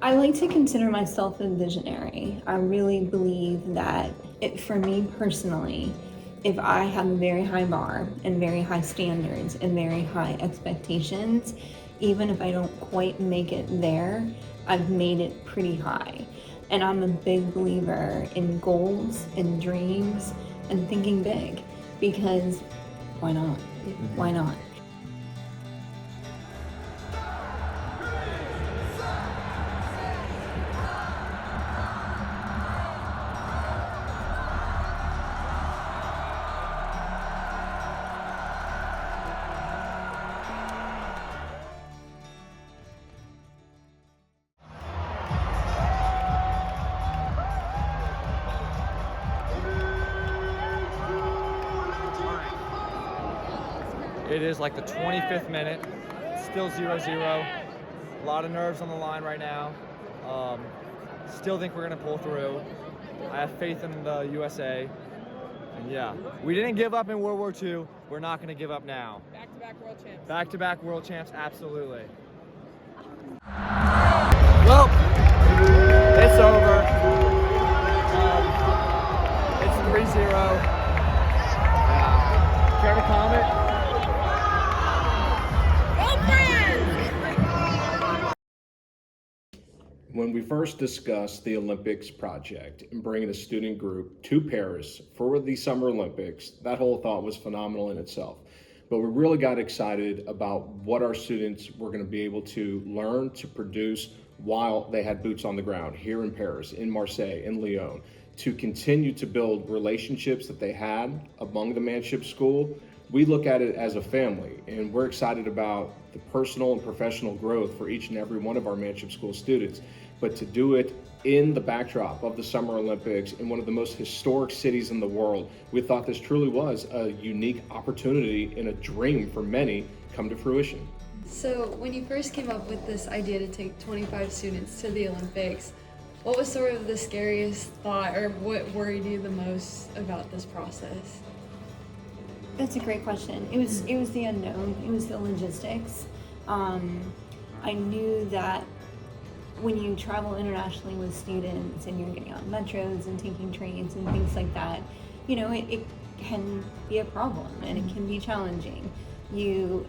I like to consider myself a visionary. I really believe that for me personally, if I have a very high bar and very high standards and very high expectations, even if I don't quite make it there, I've made it pretty high. And I'm a big believer in goals and dreams and thinking big, because why not? Why not? It is like the 25th minute, still 0-0. A lot of nerves on the line right now. Still think we're gonna pull through. I have faith in the USA. And yeah, we didn't give up in World War II. We're not gonna give up now. Back-to-back world champs. Back-to-back world champs, absolutely. Well, it's over. It's 3-0. Care to comment? When we first discussed the Olympics project and bringing a student group to Paris for the Summer Olympics, that whole thought was phenomenal in itself. But we really got excited about what our students were going to be able to learn to produce while they had boots on the ground here in Paris, in Marseille, in Lyon, to continue to build relationships that they had among the Manship School. We look at it as a family, and we're excited about the personal and professional growth for each and every one of our Manship School students. But to do it in the backdrop of the Summer Olympics in one of the most historic cities in the world, we thought this truly was a unique opportunity and a dream for many come to fruition. So when you first came up with this idea to take 25 students to the Olympics, what was sort of the scariest thought, or what worried you the most about this process? That's a great question. It was the unknown. It was the logistics. I knew that when you travel internationally with students and you're getting on metros and taking trains and things like that, you know, it can be a problem and it can be challenging. You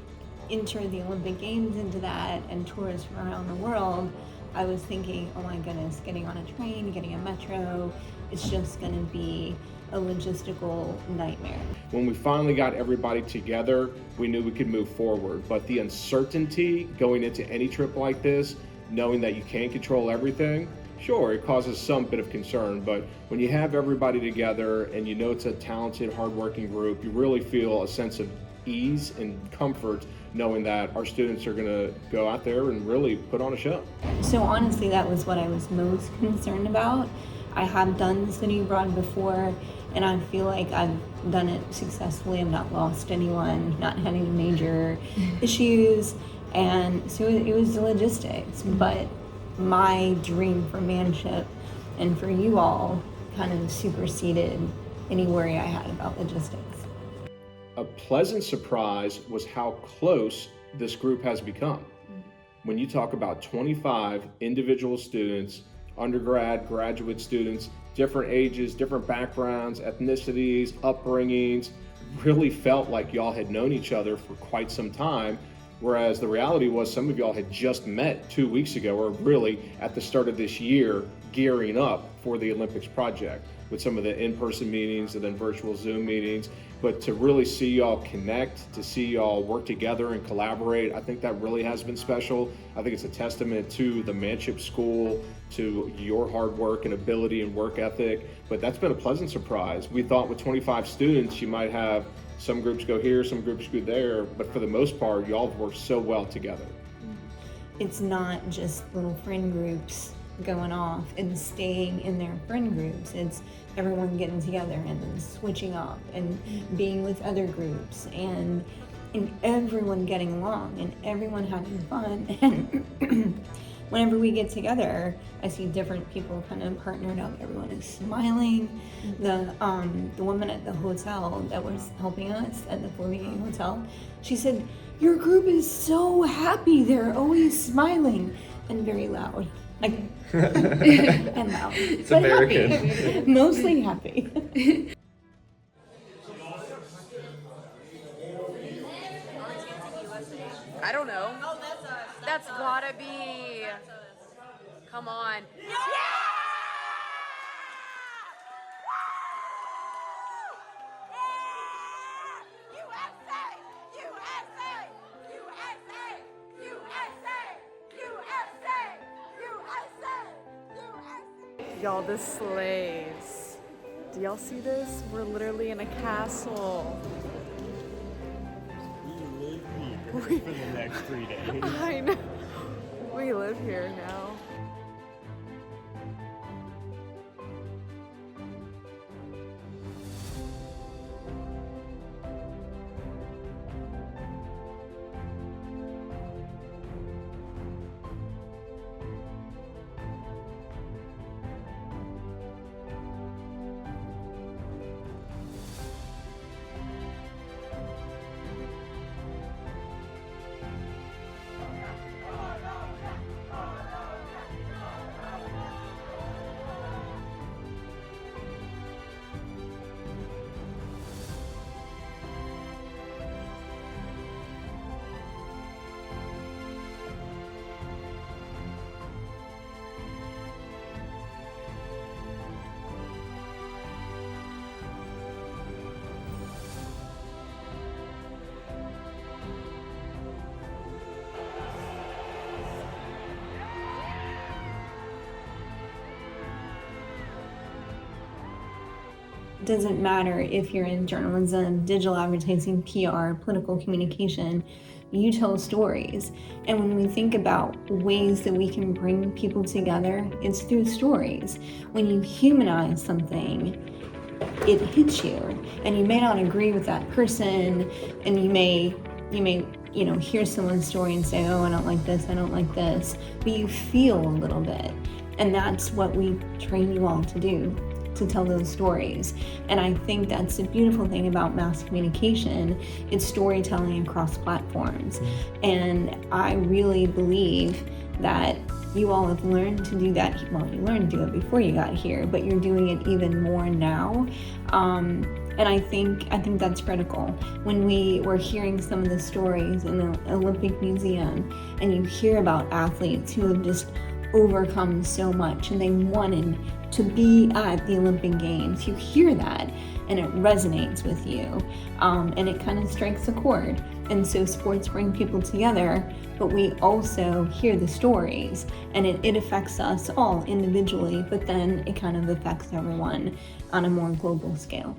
enter the Olympic Games into that and tourists from around the world. I was thinking, oh my goodness, getting on a train, getting a metro, it's just going to be a logistical nightmare. When we finally got everybody together, we knew we could move forward. But the uncertainty going into any trip like this, knowing that you can't control everything, sure, it causes some bit of concern. But when you have everybody together and you know it's a talented, hardworking group, you really feel a sense of ease and comfort knowing that our students are going to go out there and really put on a show. So honestly, that was what I was most concerned about. I have done study abroad before, and I feel like I've done it successfully. I've not lost anyone, not had any major issues, and so it was the logistics. But my dream for Manship and for you all kind of superseded any worry I had about logistics. A pleasant surprise was how close this group has become. When you talk about 25 individual students, undergrad, graduate students, different ages, different backgrounds, ethnicities, upbringings, really felt like y'all had known each other for quite some time. Whereas the reality was some of y'all had just met 2 weeks ago, or really at the start of this year, gearing up for the Olympics project with some of the in-person meetings and then virtual Zoom meetings. But to really see y'all connect, to see y'all work together and collaborate, I think that really has been special. I think it's a testament to the Manship School, to your hard work and ability and work ethic. But that's been a pleasant surprise. We thought with 25 students, you might have some groups go here, some groups go there, but for the most part, y'all have worked so well together. It's not just little friend groups going off and staying in their friend groups. It's everyone getting together and then switching up and being with other groups and everyone getting along and everyone having fun. And whenever we get together, I see different people kind of partnered up. Everyone is smiling. The woman at the hotel that was helping us at the Flamingo Hotel, she said, "Your group is so happy. They're always smiling," and very loud. Like, and loud. It's But American. happy. Mostly happy. I don't know. That's gotta be. Come on. Y'all, the slaves. Do y'all see this? We're literally in a castle. We live here for the next 3 days. I know. We live here now. It doesn't matter if you're in journalism, digital advertising, PR, political communication, you tell stories. And when we think about ways that we can bring people together, it's through stories. When you humanize something, it hits you. And you may not agree with that person, and you may hear someone's story and say, oh, I don't like this, but you feel a little bit. And that's what we train you all to do, to tell those stories. And I think that's the beautiful thing about mass communication. It's storytelling across platforms. And I really believe that you all have learned to do that. Well, you learned to do it before you got here, but you're doing it even more now. And I think that's critical. When we were hearing some of the stories in the Olympic Museum, and you hear about athletes who have just overcome so much and they wanted to be at the Olympic Games, you hear that and it resonates with you, and it kind of strikes a chord. And so sports bring people together, but we also hear the stories, and it affects us all individually, but then it kind of affects everyone on a more global scale.